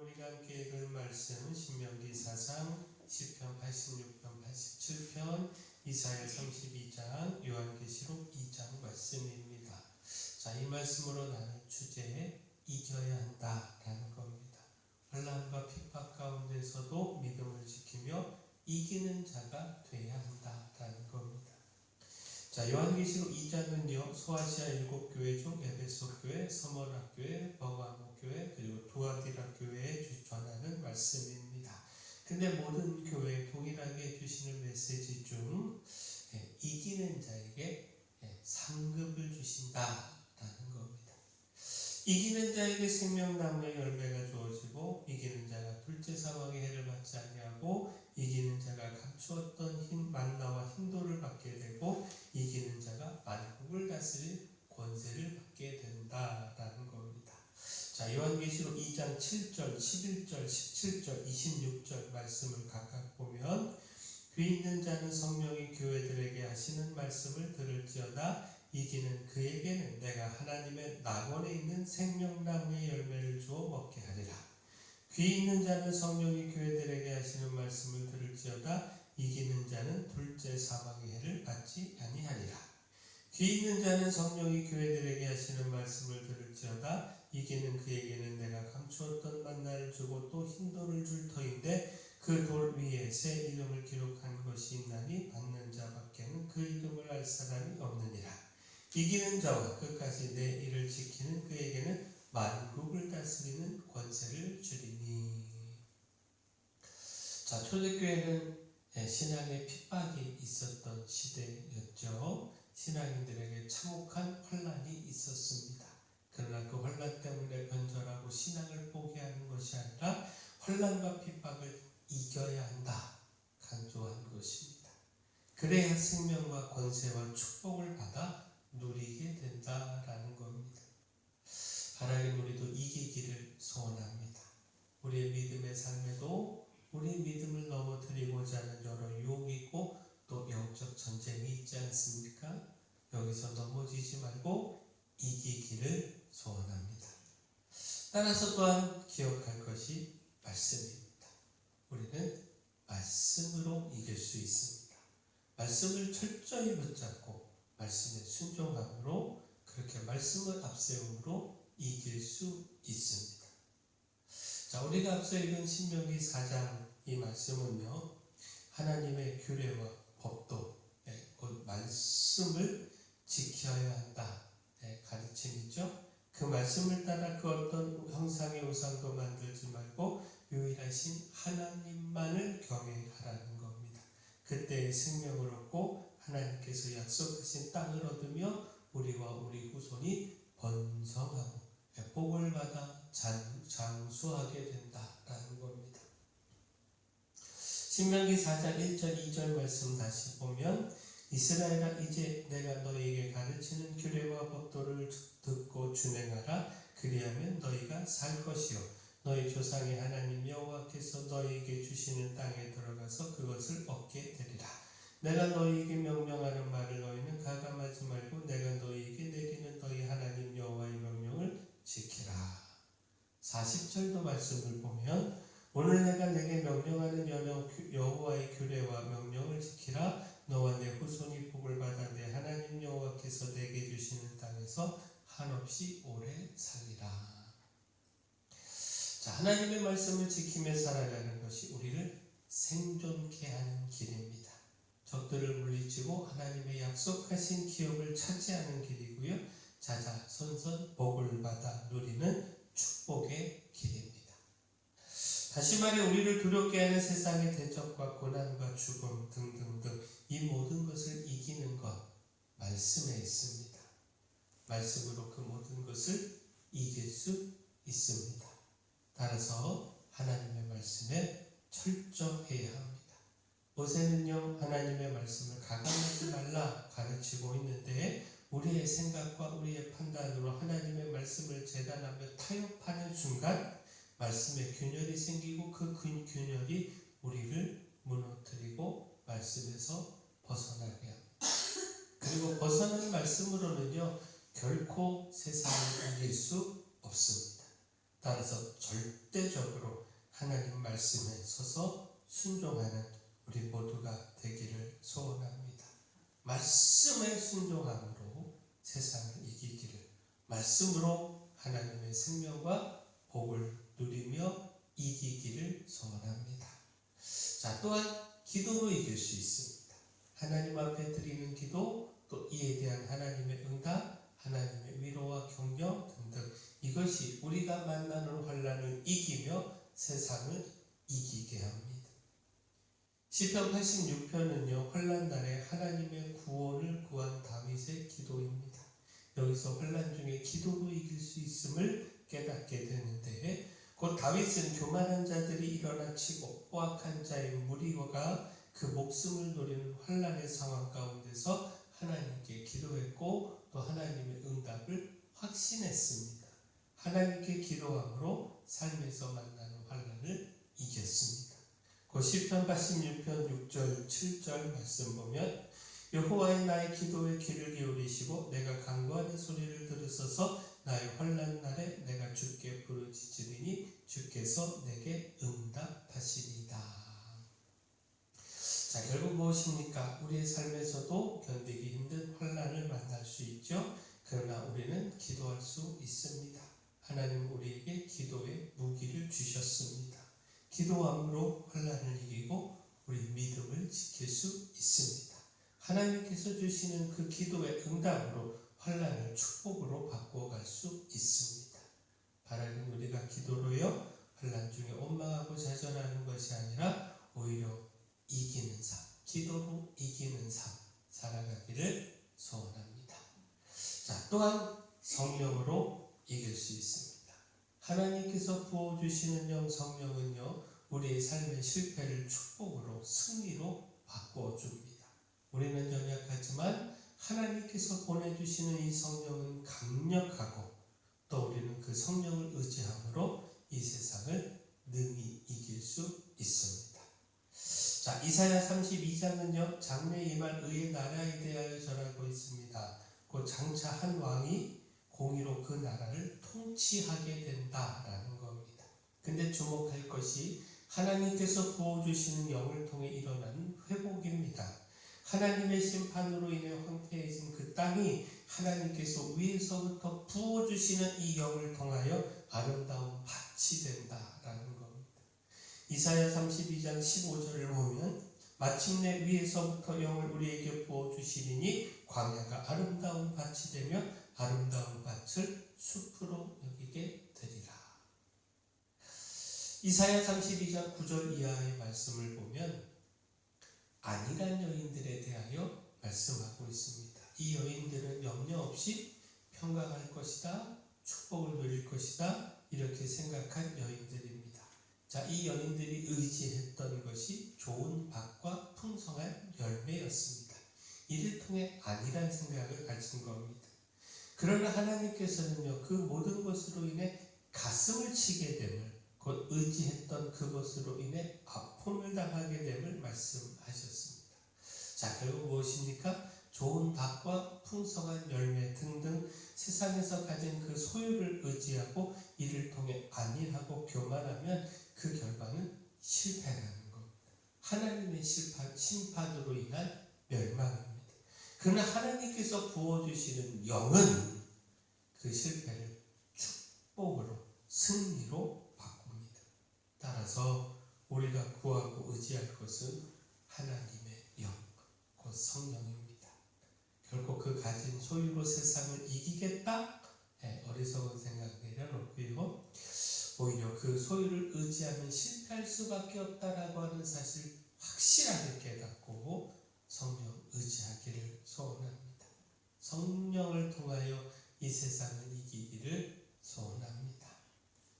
우리가 함께 읽을 말씀은 신명기 4장, 시편 86편, 87편, 이사야 32장, 요한계시록 2장 말씀입니다. 자, 이 말씀으로 나는 주제에 이겨야 한다라는 겁니다. 환난과 핍박 가운데서도 믿음을 지키며 이기는 자가 돼야 한다라는 겁니다. 자, 요한계시록 2장은요, 소아시아 7교회 중 에베소 교회, 서머나 교회, 버가모 교회, 그리고 두아디라 교회에 전하는 말씀입니다. 근데 모든 교회에 동일하게 주시는 메시지 중 이기는 자에게 상급을 주신다라는 겁니다. 이기는 자에게 생명나무의 열매가 주어지고, 이기는 자가 둘째 사망의 해를 받지 아니하고, 이기는 자가 감추었던 만나와 흰돌을 받게 되고, 이기는 자가 만국을 다스릴 권세를 받게 된다라는 겁니다. 자, 요한계시록 2장 7절, 11절, 17절, 26절 말씀을 각각 보면, 귀 있는 자는 성령이 교회들에게 하시는 말씀을 들을지어다. 이기는 그에게는 내가 하나님의 낙원에 있는 생명나무의 열매를 주어 먹게 하리라. 귀 있는 자는 성령이 교회들에게 하시는 말씀을 들을지어다. 이기는 자는 둘째 사망의 해를 받지 아니하리라. 귀 있는 자는 성령이 교회들에게 하시는 말씀을 들을지어다. 이기는 그에게는 내가 감추었던 만나를 주고 또 흰돌을 줄 터인데, 그 돌 위에 새 이름을 기록한 것이 있나니 받는 자밖에는 그 이름을 알 사람이 없느니라. 이기는 자와 끝까지 내 일을 지키는 그에게는 만국을 다스리는 권세를 주리니. 자, 초대교회는 신앙의 핍박이 있었던 시대였죠. 신앙인들에게 참혹한 환난이 있었습니다. 그러나 그 환난 때문에 변절하고 신앙을 포기하는 것이 아니라 환난과 핍박을 이겨야 한다 강조한 것입니다. 그래야 생명과 권세와 축복을 받아 누리게 된다라는 겁니다. 하나님, 우리도 이기기를 소원합니다. 우리의 믿음의 삶에도 우리 믿음을 넘어뜨리고자 하는 여러 유혹이 있고 또 영적 전쟁이 있지 않습니까? 여기서 넘어지지 말고 이기기를 소원합니다. 따라서 또한 기억할 것이 말씀입니다. 우리는 말씀으로 이길 수 있습니다. 말씀을 철저히 붙잡고 말씀의 순종함으로, 그렇게 말씀을 앞세움으로 이길 수 있습니다. 자, 우리가 앞서 읽은 신명기 4장 이 말씀은요, 하나님의 규례와 법도, 곧 말씀을 지켜야 한다 가르침이죠. 그 말씀을 따라 그 어떤 형상의 우상도 만들지 말고 유일하신 하나님만을 경외하라는 겁니다. 그때의 생명을 얻고 하나님께서 약속하신 땅을 얻으며 우리와 우리 후손이 번성하고 복을 받아 장수하게 된다라는 겁니다. 신명기 4장 1절 2절 말씀 다시 보면, 이스라엘아, 이제 내가 너희에게 가르치는 규례와 법도를 듣고 준행하라. 그리하면 너희가 살 것이요 너희 조상의 하나님 여호와께서 너희에게 주시는 땅에 들어가서 그것을 얻게 되리라. 내가 너희에게 명령하는 말을 너희는 가감하지 말고 내가 너희에게 내리는 너희 하나님 여호와의 명령을 지키라. 40절도 말씀을 보면, 오늘 내가 내게 명령하는 여호와의 규례와 명령을 지키라. 너와 내 후손이 복을 받아 내 하나님 여호와께서 내게 주시는 땅에서 한없이 오래 살리라. 자, 하나님의 말씀을 지키며 살아가는 것이 우리를 생존케 하는 길입니다. 적들을 물리치고 하나님의 약속하신 기업을 차지하는 길이고요, 자자손손 복을 받아 누리는 축복의 길입니다. 다시 말해, 우리를 두렵게 하는 세상의 대적과 고난과 죽음 등등등 이 모든 것을 이기는 것 말씀에 있습니다. 말씀으로 그 모든 것을 이길 수 있습니다. 따라서 하나님의 말씀에 철저해야 합니다. 모세는요, 하나님의 말씀을 가감하지 말라 가르치고 있는데, 우리의 생각과 우리의 판단으로 하나님의 말씀을 재단하며 타협하는 순간 말씀에 균열이 생기고, 그 균열이 우리를 무너뜨리고 말씀에서 벗어나게 합니다. 그리고 벗어난 말씀으로는요, 결코 세상을 이길 수 없습니다. 따라서 절대적으로 하나님 말씀에 서서 순종하는 우리 모두가 되기를 소원합니다. 말씀에 순종함으로 세상을 이기기를, 말씀으로 하나님의 생명과 복을 누리며 이기기를 소원합니다. 자, 또한 기도로 이길 수 있습니다. 하나님 앞에 드리는 기도, 또 이에 대한 하나님의 응답, 하나님의 위로와 격려 등등, 이것이 우리가 만나는 환난을 이기며 세상을 이기게 합니다. 시편 86편은요, 환난 날에 하나님의 구원을 구한 다윗의 기도입니다. 여기서 환난 중에 기도로 이길 수 있음을 깨닫게 되는데, 곧 다윗은 교만한 자들이 일어나 치고 포악한 자의 무리가 그 목숨을 노리는 환난의 상황 가운데서 하나님께 기도했고, 또 하나님의 응답을 확신했습니다. 하나님께 기도함으로 삶에서 만나는 환난을 이겼습니다. 그 시편 86편 6절 7절 말씀 보면, 여호와의 나의 기도에 귀를 기울이시고 내가 간구하는 소리를 들으소서. 나의 환난 날에 내가 주께 부르짖으리니 주께서 내게 응답하시리이다. 자, 결국 무엇입니까? 우리의 삶에서도 견디기 힘든 환난을 만날 수 있죠. 그러나 우리는 기도할 수 있습니다. 하나님 우리에게 기도의 무기를 주셨습니다. 기도함으로 환난을 이기고 우리 믿음을 지킬 수 있습니다. 하나님께서 주시는 그 기도의 응답으로 환난을 축복으로 바꾸어 갈 수 있습니다. 바라는 우리가 기도로요, 환난 중에 원망하고 좌절하는 것이 아니라 오히려 이기는 삶, 기도로 이기는 삶 살아가기를 소원합니다. 자, 또한 성령으로 이길 수 있습니다. 하나님께서 부어주시는 영 성령은요, 우리의 삶의 실패를 축복으로, 승리로 바꾸어 줍니다. 우리는 연약하지만 하나님께서 보내주시는 이 성령은 강력하고, 또 우리는 그 성령을 의지함으로 이 세상을 능히 이길 수 있습니다. 자, 이사야 32장은요, 장래 임할 의의 나라에 대하여 전하고 있습니다. 곧 장차 한 왕이 공의로 그 나라를 통치하게 된다라는 겁니다. 근데 주목할 것이 하나님께서 부어주시는 영을 통해 일어나는 회복입니다. 하나님의 심판으로 인해 황폐해진 그 땅이 하나님께서 위에서부터 부어주시는 이 영을 통하여 아름다운 밭이 된다라는 겁니다. 이사야 32장 15절을 보면, 마침내 위에서부터 영을 우리에게 부어주시리니 광야가 아름다운 밭이 되며 아름다운 밭을 숲으로 여기게 되리라. 이사야 32장 9절 이하의 말씀을 보면 안일한 여인들에 대하여 말씀하고 있습니다. 이 여인들은 염려 없이 평강할 것이다, 축복을 누릴 것이다, 이렇게 생각한 여인들입니다. 자, 이 여인들이 의지했던 것이 좋은 밭과 풍성한 열매였습니다. 이를 통해 안일한 생각을 가진 겁니다. 그러나 하나님께서는요, 그 모든 것으로 인해 가슴을 치게 됨을, 곧 의지했던 그것으로 인해 아픔을 당하게 됨을 말씀하셨습니다. 자, 결국 무엇입니까? 좋은 밭과 풍성한 열매 등등 세상에서 가진 그 소유를 의지하고 이를 통해 안일하고 교만하면 그 결과는 실패라는 겁니다. 하나님의 심판으로 인한 멸망입니다. 그러나 하나님께서 부어주시는 영은 그 실패를 축복으로, 승리로 바꿉니다. 따라서 우리가 구하고 의지할 것은 하나님의 영, 곧 성령입니다. 결코 그 가진 소유로 세상을 이기겠다? 어리석은 생각 내려놓고요, 오히려 그 소유를 의지하면 실패할 수밖에 없다라고 하는 사실 확실하게 깨닫고 성령 의지하기를 소원합니다. 성령을 통하여 이 세상을 이기기를 소원합니다.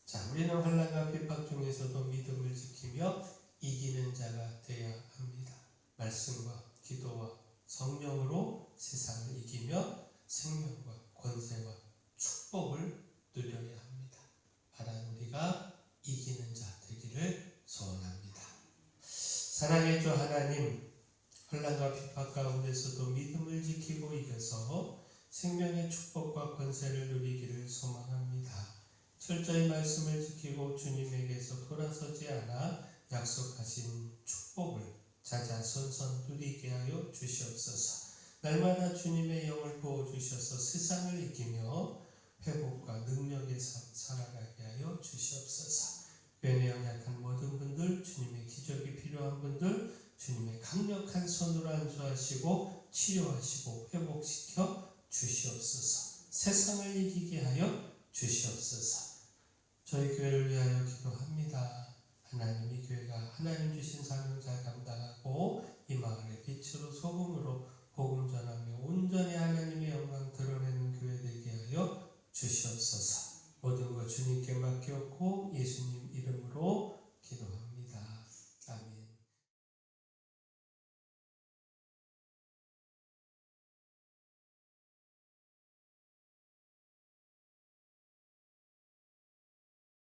자, 우리는 환난과 핍박 중에서도 믿음을 지키며 이기는 자가 되어야 합니다. 말씀과 기도와 성령으로 세상을 이기며 생명과 권세와 축복을 누려야 합니다. 바라는 우리가 이기는 자 되기를 소원합니다. 사랑의 주 하나님, 환난과 핍박 가운데서도 믿음을 지키고 이겨서 생명의 축복과 권세를 누리기를 소망합니다. 철저히 말씀을 지키고 주님에게서 돌아서지 않아 약속하신 축복을 자자손손 누리게 하여 주시옵소서. 날마다 주님의 영을 부어주셔서 세상을 이기며 회복과 능력에 살아가게 하여 주시옵소서. 교회 연약한 모든 분들, 주님의 기적이 필요한 분들, 주님의 강력한 손으로 안수하시고 치료하시고 회복시켜 주시옵소서. 세상을 이기게 하여 주시옵소서. 저희 교회를 위하여 기도합니다. 하나님이 교회가 하나님 주신 사명자 감당하고 이 마을의 빛으로 소금으로 복음 전하며 온전히 하나님의 영광 드러내는 교회 되게 하여 주시옵소서. 모든 것 주님께 맡겼고 예수님